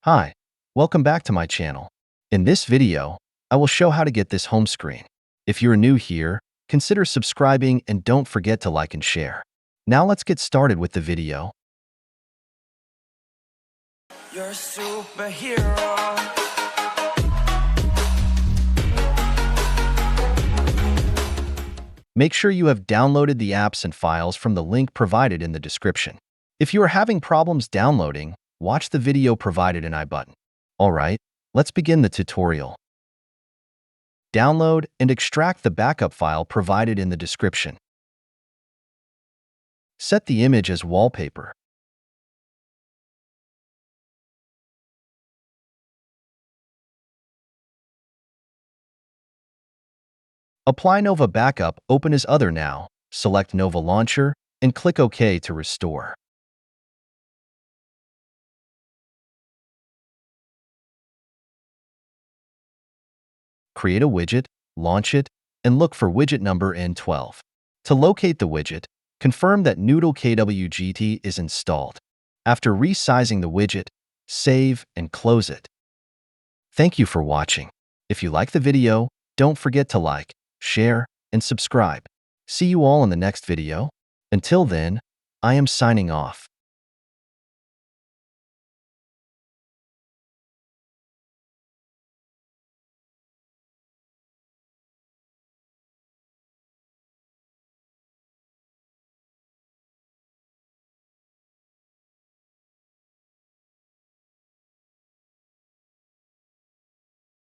Hi, welcome back to my channel. In this video, I will show how to get this home screen. If you're new here, consider subscribing and don't forget to like and share. Now let's get started with the video. You're a superhero. Make sure you have downloaded the apps and files from the link provided in the description. If you are having problems downloading, watch the video provided in I button. Alright, let's begin the tutorial. Download and extract the backup file provided in the description. Set the image as wallpaper. Apply Nova Backup, open as Other now, select Nova Launcher, and click OK to restore. Create a widget, launch it, and look for widget number N12. To locate the widget, confirm that Noodle KWGT is installed. After resizing the widget, save and close it. Thank you for watching. If you like the video, don't forget to like, share, and subscribe. See you all in the next video. Until then, I am signing off.